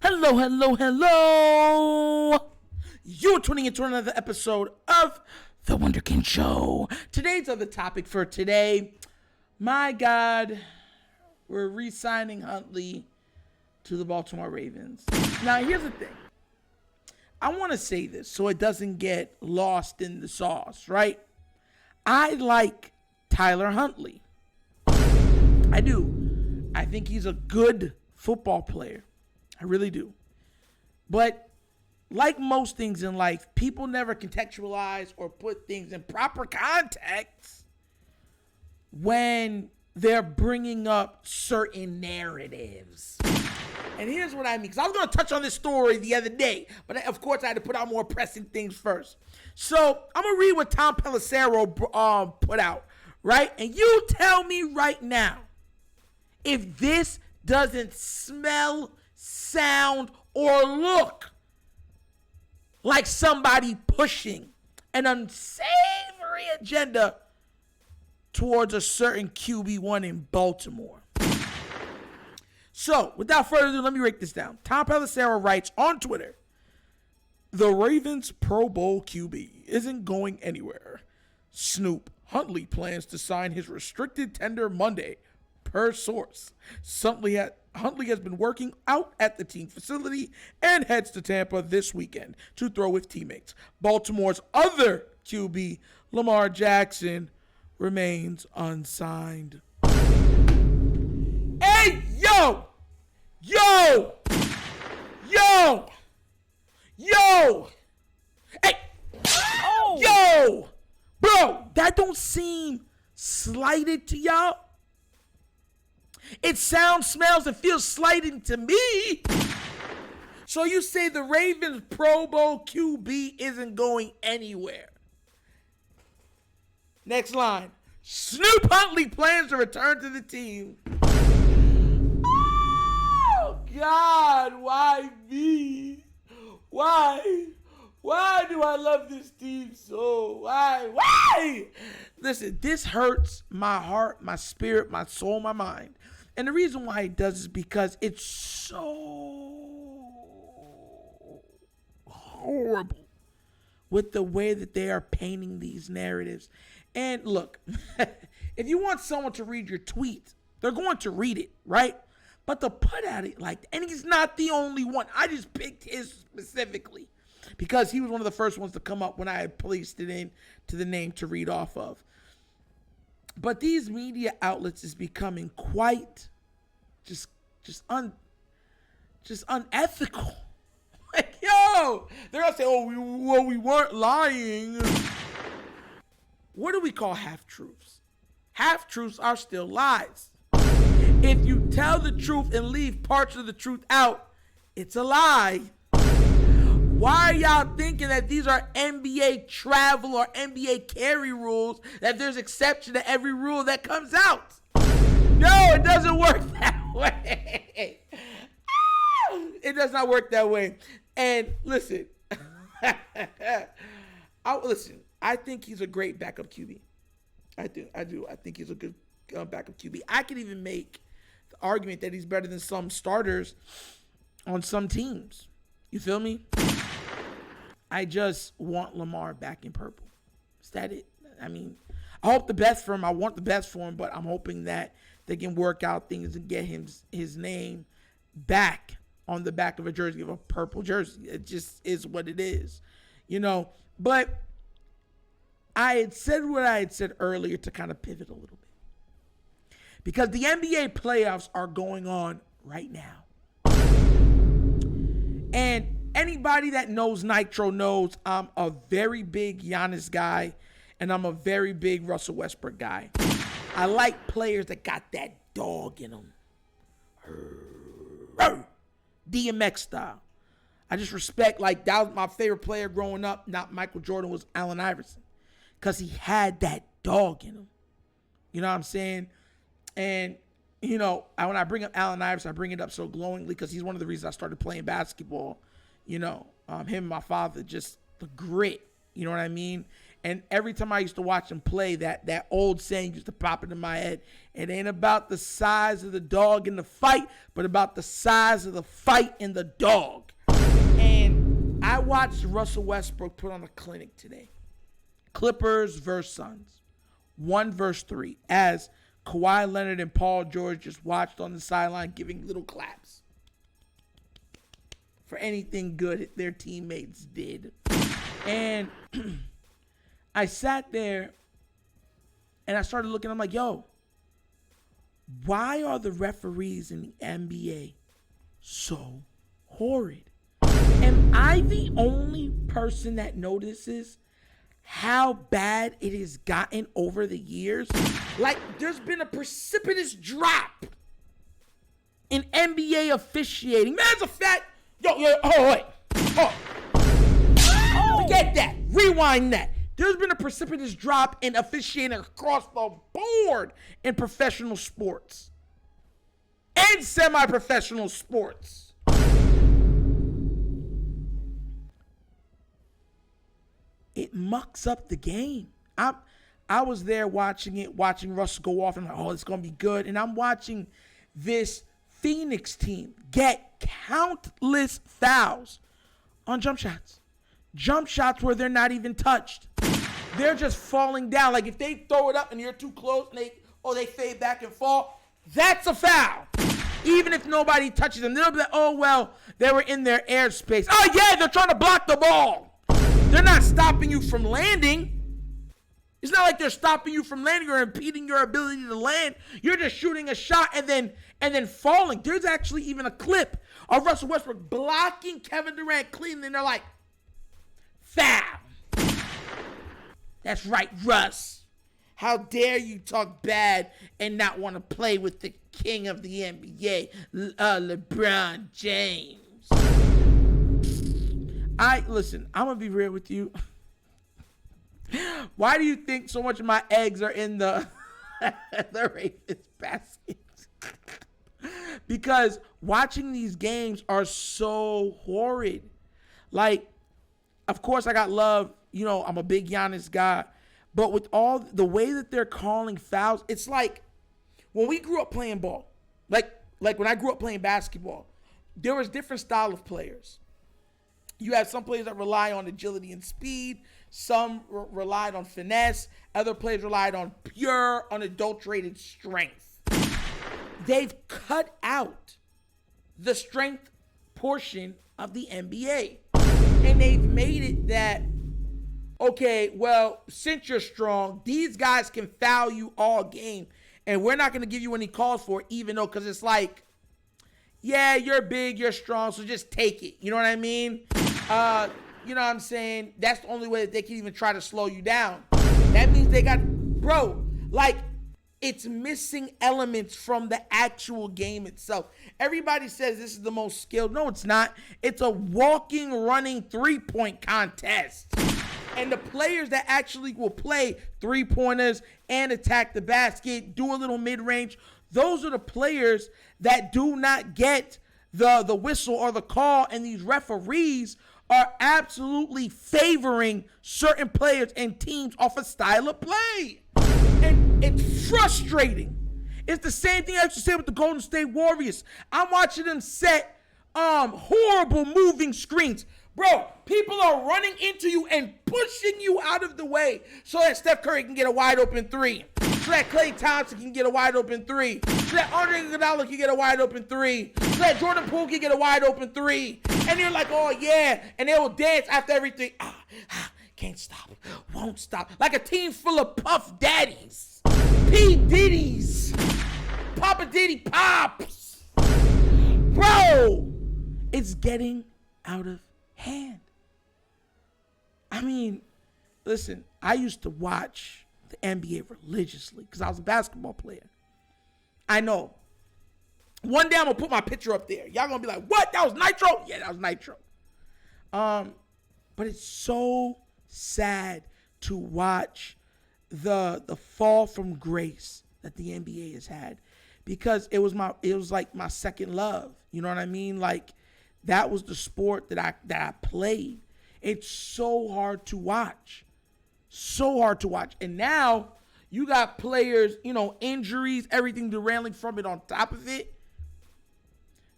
Hello, hello, hello. You're tuning into another episode of The Wunderkind Show. Today's other topic for today, my God, we're re-signing Huntley to the Baltimore Ravens. Now, here's the thing. I want to say this so it doesn't get lost in the sauce, right? I like Tyler Huntley. I do. I think he's a good football player. I really do. But like most things in life, people never contextualize or put things in proper context when they're bringing up certain narratives. And here's what I mean, because I was going to touch on this story the other day, but of course I had to put out more pressing things first. So I'm going to read what Tom Pelissero put out, right? And you tell me right now if this doesn't smell, sound, or look like somebody pushing an unsavory agenda towards a certain QB1 in Baltimore. So, without further ado, let me break this down. Tom Pelissero writes on Twitter, "The Ravens Pro Bowl QB isn't going anywhere. Snoop Huntley plans to sign his restricted tender Monday, per source. Huntley has been working out at the team facility and heads to Tampa this weekend to throw with teammates. Baltimore's other QB, Lamar Jackson, remains unsigned." Hey, yo! Hey! Oh. Yo! Bro, that don't seem slighted to y'all? It sounds, smells, and feels slighting to me. So you say the Ravens Pro Bowl QB isn't going anywhere. Next line. Snoop Huntley plans to return to the team. Oh, God, why me? Why? Why do I love this team so? Why? Listen, this hurts my heart, my spirit, my soul, my mind. And the reason why it does is because it's so horrible with the way that they are painting these narratives. And look, if you want someone to read your tweet, they're going to read it, right? But to put at it like that, and he's not the only one. I just picked his specifically because he was one of the first ones to come up when I had placed it in to the name to read off of. But these media outlets is becoming quite just unethical. Like, yo, they're gonna say, "Oh, we weren't lying." What do we call half-truths? Half-truths are still lies. If you tell the truth and leave parts of the truth out, it's a lie. Why are y'all thinking that these are NBA travel or NBA carry rules, that there's exception to every rule that comes out? No, it doesn't work that way. It does not work that way. And listen, I think he's a great backup QB. I do. I think he's a good backup QB. I could even make the argument that he's better than some starters on some teams. You feel me? I just want Lamar back in purple. Is that it? I mean, I hope the best for him. I want the best for him, but I'm hoping that they can work out things and get him his name back on the back of a jersey, of a purple jersey. It just is what it is, you know. But I had said what I had said earlier to kind of pivot a little bit, because the NBA playoffs are going on right now. And anybody that knows Nitro knows I'm a very big Giannis guy, and I'm a very big Russell Westbrook guy. I like players that got that dog in them. DMX style. I just respect, like, that was my favorite player growing up. Not Michael Jordan, was Allen Iverson. Because he had that dog in him. You know what I'm saying? And, you know, when I bring up Allen Iverson, I bring it up so glowingly because he's one of the reasons I started playing basketball. You know, him and my father, just the grit. You know what I mean? And every time I used to watch him play, that old saying used to pop into my head. It ain't about the size of the dog in the fight, but about the size of the fight in the dog. And I watched Russell Westbrook put on a clinic today. Clippers versus Suns. 1-3. As Kawhi Leonard and Paul George just watched on the sideline giving little claps for anything good their teammates did. And I sat there and I started looking. I'm like, yo, why are the referees in the NBA so horrid? Am I the only person that notices how bad it has gotten over the years? Like, there's been a precipitous drop in NBA officiating. Man, it's a fact. Forget that. Rewind that. There's been a precipitous drop in officiating across the board in professional sports and semi-professional sports. It mucks up the game. I was there watching Russell go off, and I'm like, oh, it's going to be good. And I'm watching this Phoenix team get countless fouls on jump shots. Jump shots where they're not even touched. They're just falling down. Like, if they throw it up and you're too close and they fade back and fall, that's a foul. Even if nobody touches them. They'll be like, oh, well, they were in their airspace. Oh, yeah, they're trying to block the ball. They're not stopping you from landing. It's not like they're stopping you from landing or impeding your ability to land. You're just shooting a shot and then falling. There's actually even a clip of Russell Westbrook blocking Kevin Durant clean, and they're like, foul. That's right, Russ. How dare you talk bad and not want to play with the king of the NBA, LeBron James. Listen, I'm going to be real with you. Why do you think so much of my eggs are in the Ravens basket? Because watching these games are so horrid. Like, of course I got love. You know, I'm a big Giannis guy. But with all the way that they're calling fouls, it's like when we grew up playing ball, like when I grew up playing basketball, there was different style of players. You have some players that rely on agility and speed. Some relied on finesse. Other players relied on pure, unadulterated strength. They've cut out the strength portion of the NBA. And they've made it that, okay, well, since you're strong, these guys can foul you all game. And we're not going to give you any calls for it, even though, because it's like, yeah, you're big, you're strong, so just take it. You know what I mean? You know what I'm saying? That's the only way that they can even try to slow you down. That means they got, it's missing elements from the actual game itself. Everybody says this is the most skilled. No, it's not. It's a walking, running three-point contest. And the players that actually will play three-pointers and attack the basket, do a little mid-range, those are the players that do not get the whistle or the call, and these referees are absolutely favoring certain players and teams off a style of play. And it's frustrating. It's the same thing I used to say with the Golden State Warriors. I'm watching them set horrible moving screens. Bro, people are running into you and pushing you out of the way so that Steph Curry can get a wide open three. So that Klay Thompson can get a wide open three. So that Andre Iguodala can get a wide open three. So that Jordan Poole can get a wide open three. And you're like, oh yeah. And they will dance after everything. Can't stop. Won't stop. Like a team full of Puff Daddies. P. Diddy's. Papa Diddy Pops. Bro, it's getting out of hand. I mean, listen, I used to watch the NBA religiously because I was a basketball player. I know. One day I'm going to put my picture up there. Y'all going to be like, what? That was Nitro? Yeah, that was Nitro. But it's so sad to watch the fall from grace that the NBA has had, because it was like my second love. You know what I mean? Like, that was the sport that I played. It's so hard to watch. So hard to watch. And now you got players, injuries, everything derailing from it on top of it.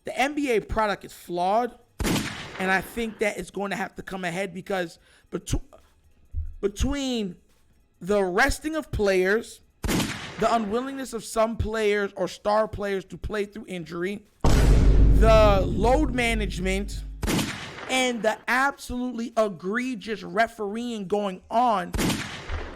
The NBA product is flawed. And I think that it's going to have to come ahead because between the resting of players, the unwillingness of some players or star players to play through injury, the load management, and the absolutely egregious refereeing going on,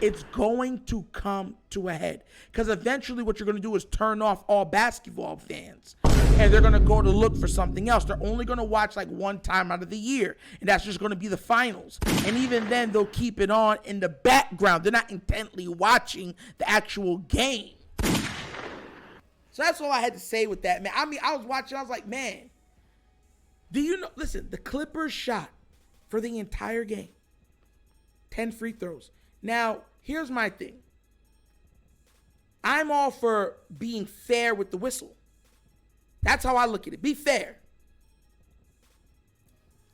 it's going to come to a head. Because eventually what you're going to do is turn off all basketball fans. And they're going to go to look for something else. They're only going to watch like one time out of the year. And that's just going to be the finals. And even then, they'll keep it on in the background. They're not intently watching the actual game. So that's all I had to say with that, man. I mean, I was watching. I was like, man, do you know? Listen, the Clippers shot for the entire game 10 free throws. Now, here's my thing. I'm all for being fair with the whistle. That's how I look at it. Be fair.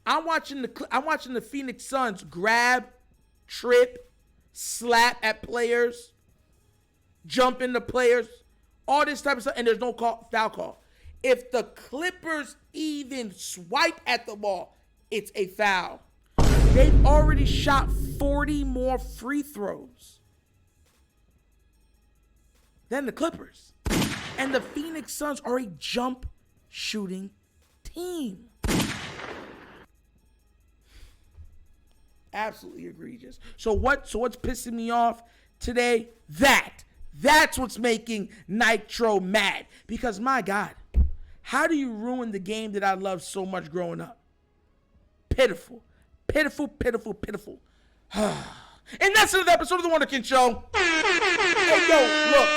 I'm watching the Phoenix Suns grab, trip, slap at players, jump into players, all this type of stuff, and there's no foul call. If the Clippers even swipe at the ball, it's a foul. They've already shot 40 more free throws than the Clippers. And the Phoenix Suns are a jump shooting team. Absolutely egregious. So what's pissing me off today? That's what's making Nitro mad. Because my God, how do you ruin the game that I loved so much growing up? Pitiful. Pitiful, pitiful, pitiful. And that's another episode of The Wunderkind Show. Hey, yo, look.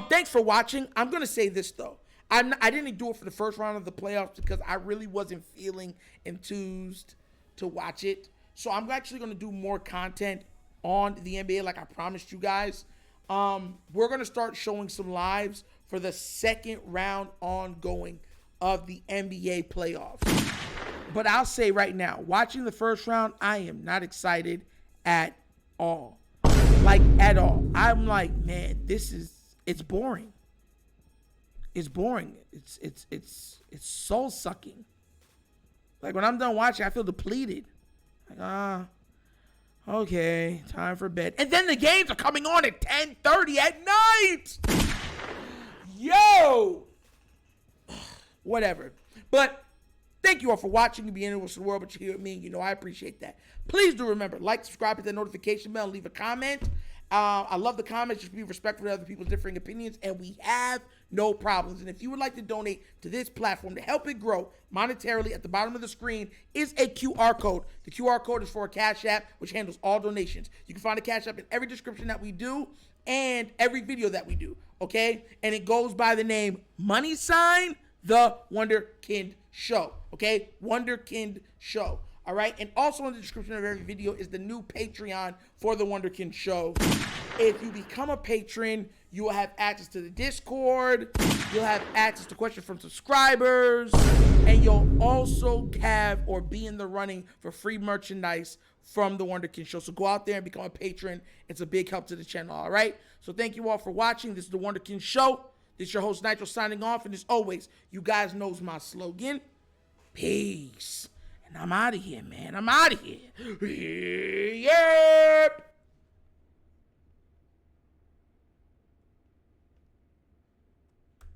Thanks for watching. I'm going to say this, though. I didn't do it for the first round of the playoffs because I really wasn't feeling enthused to watch it. So I'm actually going to do more content on the NBA like I promised you guys. We're going to start showing some lives for the second round ongoing of the NBA playoffs. But I'll say right now, watching the first round, I am not excited at all. Like, at all. I'm like, man, it's boring. It's boring. It's soul sucking. Like, when I'm done watching, I feel depleted. Like, okay, time for bed. And then the games are coming on at 10:30 at night. Yo! Whatever. But thank you all for watching. You'll be in the world, but you're here with me. You know I appreciate that. Please do remember, like, subscribe, hit that notification bell, and leave a comment. I love the comments. Just be respectful of other people's differing opinions, and we have no problems. And if you would like to donate to this platform to help it grow monetarily, at the bottom of the screen is a QR code. The QR code is for a Cash App, which handles all donations. You can find a Cash App in every description that we do and every video that we do, okay? And it goes by the name The Wunderkind Show, okay? Wunderkind Show. All right, and also in the description of every video is the new Patreon for The Wunderkind Show. If you become a patron, you will have access to the Discord, you'll have access to questions from subscribers, and you'll also have or be in the running for free merchandise from The Wunderkind Show. So go out there and become a patron. It's a big help to the channel, all right? So thank you all for watching. This is The Wunderkind Show. This is your host, Nitro, signing off. And as always, you guys knows my slogan. Peace. I'm out of here, man. I'm out of here. Yep.